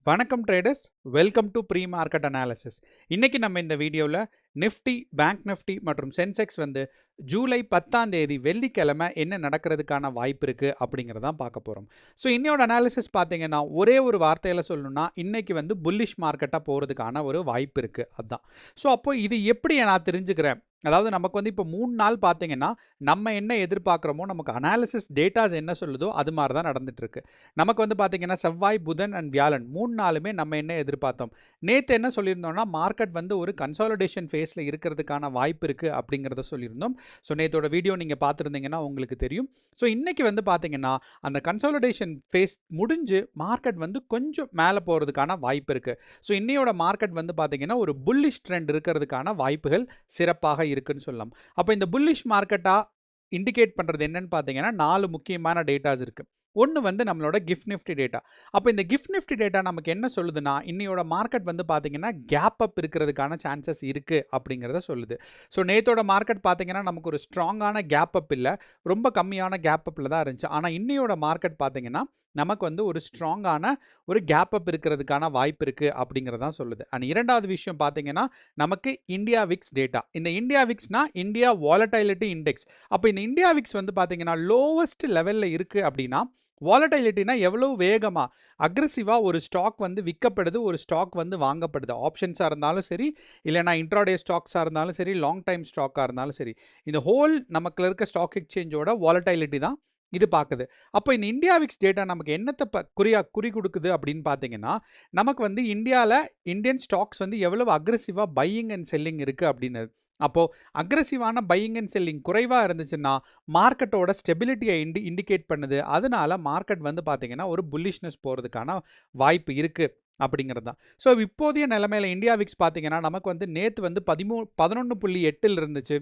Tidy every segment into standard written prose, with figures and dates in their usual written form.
வணக்கம் traders, welcome to pre market analysis. இன்னைக்கு நம்ம இந்த வீடியோவில் நிஃப்டி, பேங்க் நிஃப்டி மற்றும் சென்செக்ஸ் வந்து ஜூலை 10ஆம் தேதி வெள்ளிக்கிழமை என்ன நடக்கிறதுக்கான வாய்ப்பு இருக்குது அப்படிங்கிறதான் பார்க்க போகிறோம். ஸோ இன்னையோட அனாலிசிஸ் பார்த்தீங்கன்னா ஒரே ஒரு வார்த்தையில் சொல்லணும்னா இன்னைக்கு வந்து புல்லிஷ் மார்க்கெட்டாக போகிறதுக்கான ஒரு வாய்ப்பு இருக்குது. அதுதான். ஸோ அப்போ இது எப்படி நான் தெரிஞ்சுக்கிறேன், அதாவது நமக்கு வந்து இப்போ 3 நாள் பார்த்தீங்கன்னா நம்ம என்ன எதிர்பார்க்குறோமோ நமக்கு அனாலிசிஸ் டேட்டாஸ் என்ன சொல்லுதோ அது மாதிரி தான் நடந்துட்டு இருக்கு. நமக்கு வந்து பார்த்தீங்கன்னா செவ்வாய், புதன் அண்ட் வியாழன் 3 நாளுமே நம்ம என்ன எதிர்பார்த்தோம், நேற்று என்ன சொல்லியிருந்தோம்னா மார்க்கெட் வந்து ஒரு கன்சாலிடேஷன் ஃபேஸில் இருக்கிறதுக்கான வாய்ப்பு இருக்குது அப்படிங்கிறத சொல்லியிருந்தோம். ஸோ நேற்றோட வீடியோ நீங்கள் பார்த்துருந்தீங்கன்னா உங்களுக்கு தெரியும். ஸோ இன்னைக்கு வந்து பார்த்தீங்கன்னா அந்த கன்சாலிடேஷன் ஃபேஸ் முடிஞ்சு மார்க்கெட் வந்து கொஞ்சம் மேலே போகிறதுக்கான வாய்ப்பு இருக்குது. ஸோ இன்னையோட மார்க்கெட் வந்து பார்த்தீங்கன்னா ஒரு புல்லிஷ் ட்ரெண்ட் இருக்கிறதுக்கான வாய்ப்புகள் சிறப்பாக இருக்குன்னு சொல்லலாம். அப்போ இந்த புல்லிஷ் மார்க்கெட்டாக இண்டிகேட் பண்ணுறது என்னன்னு பார்த்தீங்கன்னா 4 முக்கியமான டேட்டாஸ் இருக்குது. ஒன்று வந்து நம்மளோட கிஃப்ட் நிஃப்டி டேட்டா. அப்போ இந்த கிஃப்ட் நிஃப்டி டேட்டா நமக்கு என்ன சொல்லுதுன்னா இன்னையோட மார்க்கெட் வந்து பார்த்தீங்கன்னா கேப் அப் இருக்கிறதுக்கான சான்சஸ் இருக்குது அப்படிங்கிறத சொல்லுது. ஸோ நேத்தோட மார்க்கெட் பார்த்தீங்கன்னா நமக்கு ஒரு ஸ்ட்ராங்கான கேப் அப் இல்லை, ரொம்ப கம்மியான கேப் அப்பில் தான் இருந்துச்சு. ஆனால் இன்னையோட மார்க்கெட் பார்த்தீங்கன்னா நமக்கு வந்து ஒரு ஸ்ட்ராங்கான ஒரு கேப் அப் இருக்கிறதுக்கான வாய்ப்பு இருக்குது அப்படிங்கிறதான் சொல்லுது. அண்ட் இரண்டாவது விஷயம் பார்த்தீங்கன்னா நமக்கு இந்தியா விக்ஸ் டேட்டா. இந்த இந்தியா விக்ஸ்னா இந்தியா வாலடைலிட்டி இண்டெக்ஸ். அப்போ இந்த இந்தியா விக்ஸ் வந்து பார்த்தீங்கன்னா லோவஸ்ட் லெவலில் இருக்குது அப்படின்னா வாலடைலிட்டினா எவ்வளோ வேகமாக அக்ரெசிவாக ஒரு ஸ்டாக் வந்து விற்கப்படுது, ஒரு ஸ்டாக் வந்து வாங்கப்படுது. ஆப்ஷன்ஸாக இருந்தாலும் சரி, இல்லைனா இன்ட்ராடே ஸ்டாக்ஸாக இருந்தாலும் சரி, லாங் டைம் ஸ்டாக்காக இருந்தாலும் சரி, இந்த ஹோல் நமக்குள்ள இருக்க ஸ்டாக் எக்ஸ்சேஞ்சோட வாலடைலிட்டி தான் இது பார்க்குது. அப்போ இந்த இந்தியா விக்ஸ் டேட்டா நமக்கு என்னத்தை குறி கொடுக்குது அப்படின்னு பார்த்தீங்கன்னா நமக்கு வந்து இந்தியாவில் இந்தியன் ஸ்டாக்ஸ் வந்து எவ்வளவு அக்ரெசிவாக பையிங் அண்ட் செல்லிங் இருக்குது அப்படின்னு. அப்போது அக்ரெசிவான பையிங் அண்ட் செல்லிங் குறைவாக இருந்துச்சுன்னா மார்க்கெட்டோட ஸ்டெபிலிட்டியை இண்டிகேட் பண்ணுது. அதனால மார்க்கெட் வந்து பார்த்தீங்கன்னா ஒரு புல்லிஷ்னஸ் போகிறதுக்கான வாய்ப்பு இருக்குது அப்படிங்கிறது தான். ஸோ இப்போதைய நிலைமையில் இந்தியா விக்ஸ் பார்த்தீங்கன்னா நமக்கு வந்து நேற்று வந்து 11.8 இருந்துச்சு.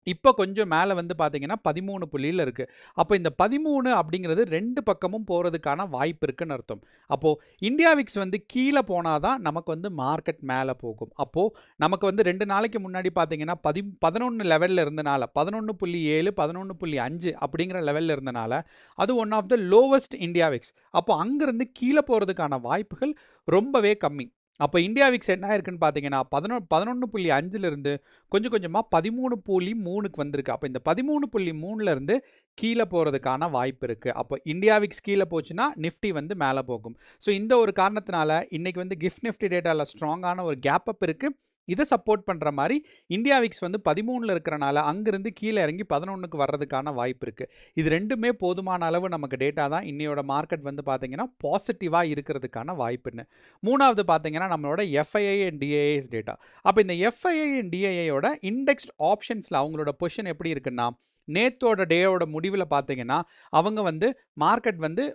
இப்போ கொஞ்சம் மேலே வந்து பார்த்தீங்கன்னா 13 புள்ளியில் இருக்குது. அப்போ இந்த 13 அப்படிங்கிறது 2 பக்கமும் போகிறதுக்கான வாய்ப்பு இருக்குன்னு அர்த்தம். அப்போது இந்தியா விக்ஸ் வந்து கீழே போனால் தான் நமக்கு வந்து மார்க்கெட் மேலே போகும். அப்போது நமக்கு வந்து 2 நாளைக்கு முன்னாடி பார்த்தீங்கன்னா 11 லெவலில் இருந்தனால 11.7 11.5 அப்படிங்கிற லெவலில் இருந்தனால அது one of the lowest India VIX. அப்போ அங்கேருந்து கீழே போகிறதுக்கான வாய்ப்புகள் ரொம்பவே கம்மி. அப்போ இந்தியா விக்ஸ் என்ன ஆயிருக்குன்னு பார்த்தீங்கன்னா 11.5லிருந்து கொஞ்சம் கொஞ்சமாக 13.3க்கு வந்திருக்கு. அப்போ இந்த 13.3லேருந்து கீழே போகிறதுக்கான வாய்ப்பு இருக்குது. அப்போ இந்தியா விக்ஸ் கீழே போச்சுன்னா நிஃப்டி வந்து மேலே போகும். ஸோ இந்த ஒரு காரணத்தினால இன்னைக்கு வந்து கிஃப்ட் நிஃப்டி டேட்டாவில் ஸ்ட்ராங்கான ஒரு கேப் அப் இருக்குது. இதை சப்போர்ட் பண்ணுற மாதிரி இந்தியா விக்ஸ் வந்து 13ல் இருக்கிறனால அங்கிருந்து கீழே இறங்கி 11க்கு வர்றதுக்கான வாய்ப்பு இருக்குது. இது ரெண்டுமே போதுமான அளவு நமக்கு டேட்டா தான் இன்னையோட மார்க்கெட் வந்து பார்த்தீங்கன்னா பாசிட்டிவாக இருக்கிறதுக்கான வாய்ப்புன்னு. மூணாவது பார்த்தீங்கன்னா நம்மளோட எஃப்ஐஐ அண்ட் டிஐஏஸ் டேட்டா. அப்போ இந்த எஃப்ஐஐ அண்ட் டிஐஏயோட இண்டெக்ஸ்ட் ஆப்ஷன்ஸில் அவங்களோட பொசிஷன் எப்படி இருக்குன்னா நேத்தோட டேயோட முடிவில் பார்த்தீங்கன்னா அவங்க வந்து மார்க்கெட் வந்து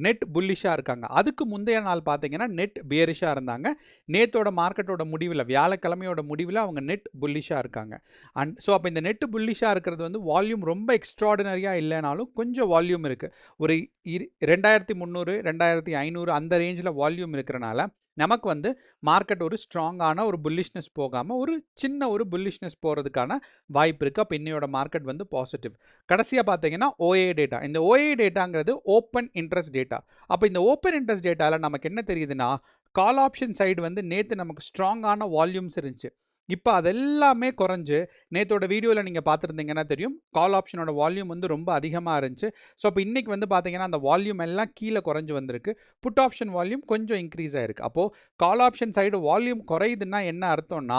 நெட் புல்லிஷாக இருக்காங்க. அதுக்கு முந்தைய நாள் பார்த்தீங்கன்னா நெட் பியரிஷாக இருந்தாங்க. நேத்தோட மார்க்கெட்டோட முடிவில் வியாழக்கிழமையோட முடிவில் அவங்க நெட் புல்லிஷாக இருக்காங்க. அண்ட் ஸோ அப்போ இந்த நெட் புல்லிஷாக இருக்கிறது வந்து வால்யூம் ரொம்ப எக்ஸ்ட்ராடினரியாக இல்லைனாலும் கொஞ்சம் வால்யூம் இருக்குது. ஒரு 2300 2500 அந்த ரேஞ்சில் வால்யூம் இருக்கிறனால நமக்கு வந்து மார்க்கெட் ஒரு ஸ்ட்ராங்கான ஒரு புல்லிஷ்னஸ் போகாமல் ஒரு சின்ன ஒரு புல்லிஷ்னஸ் போகிறதுக்கான வாய்ப்பு இருக்குது. அப்போ இன்னையோட மார்க்கெட் வந்து பாசிட்டிவ். கடைசியாக பார்த்தீங்கன்னா ஓஏ டேட்டா. இந்த ஓஏ டேட்டாங்கிறது ஓப்பன் இன்ட்ரெஸ்ட் டேட்டா. அப்போ இந்த ஓப்பன் இன்ட்ரெஸ்ட் டேட்டாவில் நமக்கு என்ன தெரியுதுன்னா கால் ஆப்ஷன் சைடு வந்து நேற்று நமக்கு ஸ்ட்ராங்கான வால்யூம்ஸ் இருந்துச்சு. இப்போ அதெல்லாமே குறைஞ்சு நேற்றோட வீடியோவில் நீங்கள் பார்த்துருந்தீங்கன்னா தெரியும் கால் ஆப்ஷனோட வால்யூம் வந்து ரொம்ப அதிகமாக இருந்துச்சு. ஸோ இப்போ இன்றைக்கி வந்து பார்த்தீங்கன்னா அந்த வால்யூம் எல்லாம் கீழே குறைஞ்சு வந்திருக்கு. புட் ஆப்ஷன் வால்யூம் கொஞ்சம் இன்க்ரீஸ் ஆயிருக்கு. அப்போது கால் ஆப்ஷன் சைடு வால்யூம் குறையுதுன்னா என்ன அர்த்தம்னா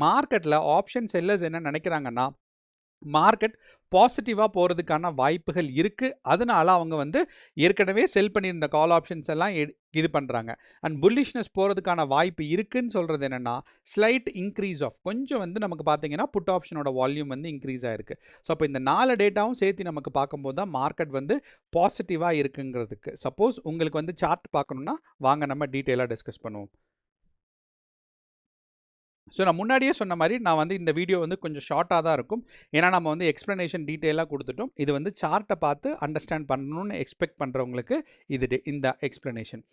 மார்க்கெட்டில் ஆப்ஷன் செல்லர்ஸ் என்ன நினைக்கிறாங்கன்னா மார்க்கெட் பாசிட்டிவாக போகிறதுக்கான வாய்ப்புகள் இருக்குது. அதனால அவங்க வந்து ஏற்கனவே செல் பண்ணியிருந்த கால் ஆப்ஷன்ஸ் எல்லாம் இது பண்ணுறாங்க. அண்ட் புல்லிஷ்னஸ் போகிறதுக்கான வாய்ப்பு இருக்குன்னு சொல்கிறது என்னென்னா ஸ்லைட் இன்க்ரீஸ் ஆஃப் கொஞ்சம் வந்து நமக்கு பார்த்தீங்கன்னா புட் ஆப்ஷனோட வால்யூம் வந்து இன்க்ரீஸ் ஆகிருக்கு. ஸோ அப்போ இந்த 4 டேட்டாவும் சேர்த்து நமக்கு பார்க்கும்போது தான் மார்க்கெட் வந்து பாசிட்டிவாக இருக்குங்கிறதுக்கு. சப்போஸ் உங்களுக்கு வந்து சார்ட் பார்க்கணுன்னா வாங்க நம்ம டீட்டெயிலாக டிஸ்கஸ் பண்ணுவோம். ஸோ நான் முன்னாடியே சொன்ன மாதிரி நான் வந்து இந்த வீடியோ வந்து கொஞ்சம் ஷார்ட்டாக தான் இருக்கும். ஏன்னா நம்ம வந்து எக்ஸ்ப்ளனேஷன் டீட்டெயிலாக கொடுத்துட்டோம். இது வந்து சார்ட்டை பார்த்து அண்டர்ஸ்டாண்ட் பண்ணணும்னு எக்ஸ்பெக்ட் பண்ணுறவங்களுக்கு இந்த எக்ஸ்ப்ளனேஷன்.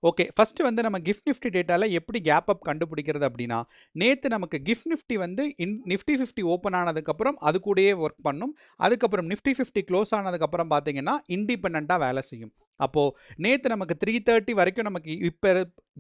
ஓகே, ஃபஸ்ட்டு வந்து நம்ம கிஃப்ட் நிஃப்டி டேட்டாவில் எப்படி கேப் அப் கண்டுபிடிக்கிறது அப்படின்னா நேற்று நமக்கு கிஃப்ட் நிஃப்டி வந்து நிஃப்டி 50 ஓப்பன் ஆனதுக்கப்புறம் அது கூடயே ஒர்க் பண்ணும். அதுக்கப்புறம் நிஃப்டி 50 க்ளோஸ் ஆனதுக்கப்புறம் பார்த்தீங்கன்னா இண்டிபெண்ட்டாக வேலை செய்யும். அப்போது நேற்று நமக்கு 3:30 வரைக்கும் நமக்கு இப்போ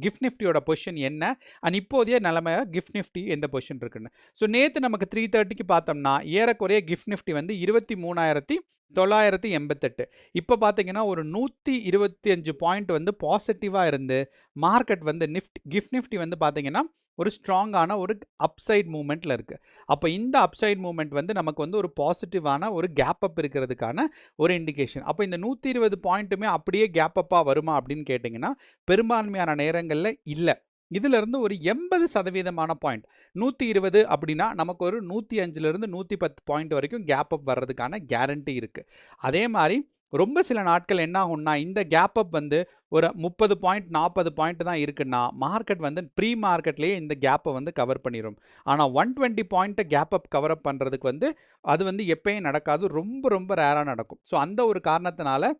கிஃப்ட் நிஃப்டியோட பொசிஷன் என்ன அண்ட் இப்போதைய நிலைமை கிஃப்ட் நிஃப்டி எந்த பொசிஷன் இருக்குன்னு. ஸோ நேற்று நமக்கு 3:30க்கு பார்த்தோம்னா ஏறக்குறைய கிஃப்ட் நிஃப்டி வந்து 23,988. இப்போ பார்த்தீங்கன்னா ஒரு 125 பாயிண்ட் வந்து பாசிட்டிவாக இருந்து மார்க்கெட் வந்து கிஃப்ட் நிஃப்டி வந்து பார்த்தீங்கன்னா ஒரு ஸ்ட்ராங்கான ஒரு அப்சைட் மூமெண்ட்டில் இருக்குது. அப்போ இந்த அப்சைட் மூமெண்ட் வந்து நமக்கு வந்து ஒரு பாசிட்டிவான ஒரு கேப் அப் இருக்கிறதுக்கான ஒரு இண்டிகேஷன். அப்போ இந்த 120 பாயிண்ட்டுமே அப்படியே கேப் அப்பாக வருமா அப்படின்னு கேட்டிங்கன்னா பெரும்பான்மையான நேரங்களில் இல்லை. இதிலிருந்து ஒரு 80% பாயிண்ட் 120 அப்படின்னா நமக்கு ஒரு 105லிருந்து 110 பாயிண்ட் வரைக்கும் கேப் அப் வர்றதுக்கான கேரண்டி இருக்குது. அதே மாதிரி ரொம்ப சில நாட்கள் என்ன ஆகும்னா இந்த கேப் அப் வந்து ஒரு 30 பாயிண்ட் 40 பாயிண்ட் தான் இருக்குன்னா மார்க்கெட் வந்து ப்ரீ மார்க்கெட்லேயே இந்த கேப்பை வந்து கவர் பண்ணிடும். ஆனால் 120 பாயிண்ட்டை கேப் அப் கவர் அப் பண்ணுறதுக்கு வந்து அது வந்து எப்பயும் நடக்காது, ரொம்ப ரொம்ப ரேராக நடக்கும். ஸோ அந்த ஒரு காரணத்தினால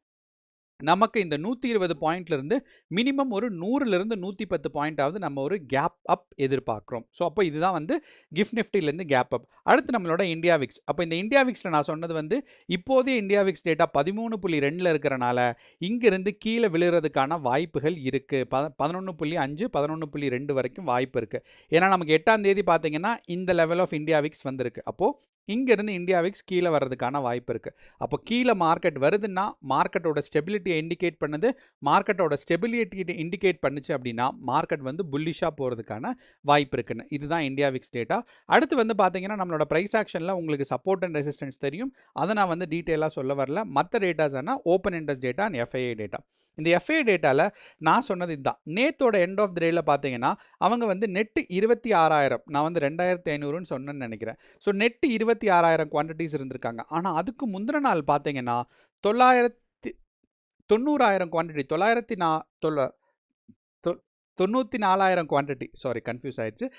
நமக்கு இந்த 120 பாயிண்ட்லேருந்து மினிமம் ஒரு 100லிருந்து 110 பாயிண்டாவது நம்ம ஒரு கேப் அப் எதிர்பார்க்குறோம். ஸோ அப்போ இதுதான் வந்து கிஃப்ட் நிஃப்டிலேருந்து கேப் அப். அடுத்து நம்மளோட இந்தியா விக்ஸ். அப்போ இந்த இந்தியா விக்ஸில் நான் சொன்னது வந்து இப்போதைய இந்தியா விக்ஸ் டேட்டா 13.2 இருக்கிறனால இங்கிருந்து கீழே விழுறதுக்கான வாய்ப்புகள் இருக்குது. 11.5 11.2 வரைக்கும் வாய்ப்பு இருக்குது. ஏன்னா நமக்கு 8ஆம் தேதி பார்த்தீங்கன்னா இந்த லெவல் ஆஃப் இந்தியா விக்ஸ் வந்திருக்கு. அப்போது இங்கேருந்து இந்தியா விக்ஸ் கீழே வர்றதுக்கான வாய்ப்பு இருக்குது. அப்போ கீழே மார்க்கெட் வருதுன்னா மார்க்கெட்டோட ஸ்டெபிலிட்டியை இண்டிகேட் பண்ணுது. மார்க்கெட்டோட ஸ்டெபிலிட்டி இண்டிகேட் பண்ணுச்சு அப்படின்னா மார்க்கெட் வந்து புல்லிஷாக போகிறதுக்கான வாய்ப்பு இருக்குன்னு. இதுதான் இந்தியா விக்ஸ் டேட்டா. அடுத்து வந்து பார்த்தீங்கன்னா நம்மளோட ப்ரைஸ் ஆக்ஷனில் உங்களுக்கு சப்போர்ட் அண்ட் ரெசிஸ்டன்ஸ் தெரியும். அதை நான் வந்து டீட்டெயிலாக சொல்ல வரல. மற்ற டேட்டாஸ் ஆனால் open interest data and FII data. இந்த எஃப்ஐஐ டேட்டாவில் நான் சொன்னது இதுதான். நேத்தோட எண்ட் ஆஃப் த டேயில் பார்த்தீங்கன்னா அவங்க வந்து நெட்டு 26,000, நான் வந்து 2,500ன்னு சொன்னேன்னு நினைக்கிறேன். ஸோ நெட்டு 26,000 குவான்டிட்டிஸ் இருந்திருக்காங்க. ஆனால் அதுக்கு முந்தின நாள் பார்த்தீங்கன்னா 90,000 குவான்டிட்டி 94,000 குவான்டிட்டி, சாரி கன்ஃபியூஸ் ஆயிடுச்சு.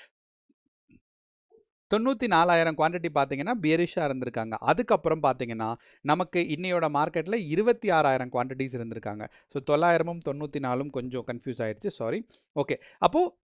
94,000 குவான்டிட்டி பார்த்தீங்கன்னா பியரிஷாக இருந்திருக்காங்க. அதுக்கப்புறம் பார்த்தீங்கன்னா நமக்கு இன்னையோட மார்க்கெட்டில் 26,000 குவான்டிட்டிஸ் இருந்திருக்காங்க. ஸோ 900ம் 94ம் கொஞ்சம் கன்ஃபியூஸ் ஆயிடுச்சு, சாரி. ஓகே, அப்போது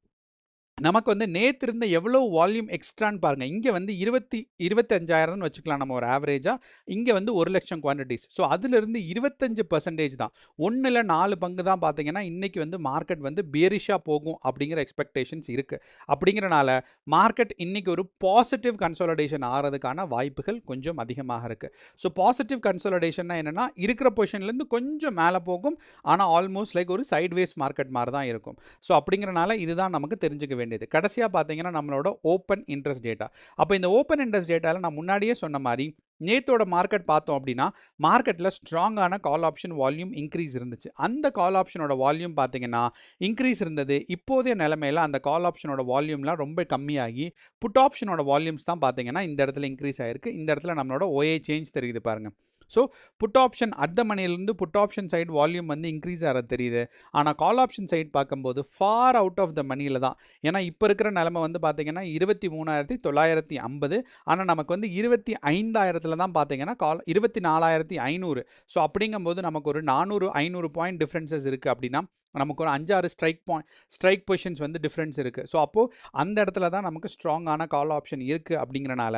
நமக்கு வந்து நேற்று இருந்த எவ்வளோ வால்யூம் எக்ஸ்ட்ரான்னு பாருங்கள். இங்கே வந்து 25,000ன்னு வச்சுக்கலாம் நம்ம ஒரு ஆவரேஜாக. இங்கே வந்து 1,00,000 குவான்டிட்டிஸ். ஸோ அதிலிருந்து 25% தான், 1ல் 4 பங்கு தான் பார்த்தீங்கன்னா இன்றைக்கி வந்து மார்க்கெட் வந்து பியரிஷாக போகும் அப்படிங்கிற எக்ஸ்பெக்டேஷன்ஸ் இருக்குது. அப்படிங்கிறனால மார்க்கெட் இன்றைக்கி ஒரு பாசிட்டிவ் கன்சாலிடேஷன் ஆகிறதுக்கான வாய்ப்புகள் கொஞ்சம் அதிகமாக இருக்குது. ஸோ பாசிட்டிவ் கன்சாலிடேஷன்னா என்னென்னா இருக்கிற பொசிஷன்லேருந்து கொஞ்சம் மேலே போகும், ஆனால் ஆல்மோஸ்ட் லைக் ஒரு சைட்வேஸ் மார்க்கெட் மாதிரி தான் இருக்கும். ஸோ அப்படிங்கிறனால இதுதான் நமக்கு தெரிஞ்சுக்க வேண்டியது. கடைசியாக பார்த்தீங்கன்னா நம்மளோட ஓப்பன் இன்ட்ரெஸ்ட் டேட்டா. அப்போ இந்த ஓப்பன் இன்ட்ரெஸ்ட் டேட்டாவில் நான் முன்னாடியே சொன்ன மாதிரி நேத்தோட மார்க்கெட் பார்த்தோம் அப்படின்னா மார்க்கெட்டில் ஸ்ட்ராங்கான கால் ஆப்ஷன் வால்யூம் இன்க்ரீஸ் இருந்துச்சு. அந்த கால் ஆப்ஷனோட வால்யூம் பார்த்தீங்கன்னா இன்க்ரீஸ் இருந்தது. இப்போதைய நிலைமையில் அந்த கால் ஆப்ஷனோட வால்யூம்லாம் ரொம்ப கம்மியாகி புட் ஆப்ஷனோட வால்யூம்ஸ் தான் பார்த்தீங்கன்னா இந்த இடத்துல இன்க்ரீஸ் ஆயிருக்கு. இந்த இடத்துல நம்மளோட ஓஏ சேஞ்ச் தெரியுது பாருங்கள். So put option at the மணிலேருந்து புட் ஆப்ஷன் சைடு வால்யூம் வந்து இன்க்ரீஸ் ஆகிறது தெரியுது. ஆனால் கால் ஆப்ஷன் சைடு பார்க்கும்போது ஃபார் அவுட் ஆஃப் த மணியில் தான். ஏன்னா இப்போ இருக்கிற நிலைமை வந்து பார்த்தீங்கன்னா 23,950, ஆனால் நமக்கு வந்து 25,000 தான் பார்த்தீங்கன்னா 24,500. ஸோ அப்படிங்கும்போது நமக்கு ஒரு 400-500 பாயிண்ட் டிஃப்ரென்சஸ் இருக்குது. அப்படின்னா நமக்கு ஒரு 5-6 ஸ்ட்ரைக் பொசிஷன்ஸ் வந்து டிஃப்ரென்ஸ் இருக்குது. ஸோ அப்போது அந்த இடத்துல தான் நமக்கு ஸ்ட்ராங்கான கால் ஆப்ஷன் இருக்குது. அப்படிங்கிறனால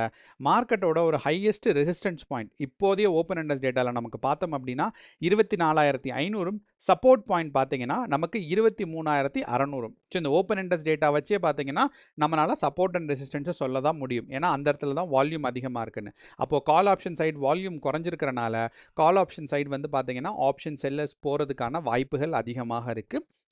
மார்க்கெட்டோட ஒரு ஹையஸ்ட் ரெசிஸ்டன்ஸ் பாயிண்ட் இப்போதைய ஓப்பன் இன்ட்ரெஸ்ட் டேட்டாவில் நமக்கு பார்த்தோம் அப்படின்னா 24,500ம், சப்போர்ட் பாயிண்ட் பார்த்தீங்கன்னா நமக்கு 23,600. ஸோ இந்த ஓப்பன் இன்ட்ரெஸ்ட் டேட்டா வச்சே பார்த்தீங்கன்னா நம்மளால் சப்போர்ட் அண்ட் ரெசிஸ்டன்ஸை சொல்ல தான் முடியும். ஏன்னா அந்த இடத்துல தான் வால்யூம் அதிகமாக இருக்குன்னு. அப்போது கால் ஆப்ஷன் சைடு வால்யூம் குறைஞ்சிருக்கிறனால கால் ஆப்ஷன் சைடு வந்து பார்த்தீங்கன்னா ஆப்ஷன் செல்லர்ஸ் போகிறதுக்கான வாய்ப்புகள் அதிகமாக இருக்குது.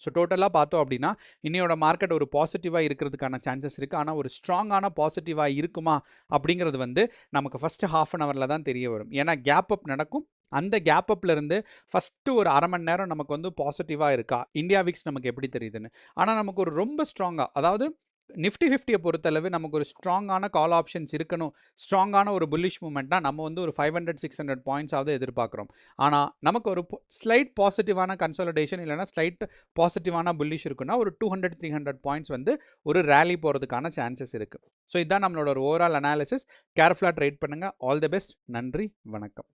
ஸோ டோட்டலாக பார்த்தோம் அப்படின்னா இன்னையோட மார்க்கெட் ஒரு பாசிட்டிவாக இருக்கிறதுக்கான சான்சஸ் இருக்குது. ஆனால் ஒரு ஸ்ட்ராங்கான பாசிட்டிவாக இருக்குமா அப்படிங்கிறது வந்து நமக்கு ஃபஸ்ட்டு ஹாஃப் அன் ஹவரில் தான் தெரிய வரும். ஏன்னா கேப் அப் நடக்கும். அந்த கேப் அப்லேருந்து ஃபஸ்ட்டு ஒரு அரை மணி நேரம் நமக்கு வந்து பாசிட்டிவாக இருக்கா, இந்தியா விக்ஸ் நமக்கு எப்படி தெரியுதுன்னு. ஆனால் நமக்கு ஒரு ரொம்ப ஸ்ட்ராங்காக, அதாவது நிஃப்டி 50 பொறுத்தளவு நமக்கு ஒரு ஸ்ட்ராங்கான கால் ஆப்ஷன்ஸ் இருக்கணும், ஸ்ட்ராங்கான ஒரு புல்லிஷ் மூமெண்ட்னா நம்ம வந்து ஒரு 500-600 பாயிண்ட்ஸாவது எதிர்பார்க்குறோம். ஆனால் நமக்கு ஒரு ஸ்லைட் பாசிட்டிவான கன்சாலிடேஷன் இல்லைனா ஸ்லைட் பாசிட்டிவான புல்லிஷ் இருக்குன்னா ஒரு 200-300 பாயிண்ட்ஸ் வந்து ஒரு ரேலி போகிறதுக்கான சான்சஸ் இருக்குது. ஸோ இதுதான் நம்மளோட ஒரு ஓவரால் அனாலிசிஸ். கேர்ஃபுல்லாக ட்ரேட் பண்ணுங்கள். All the best. நன்றி, வணக்கம்.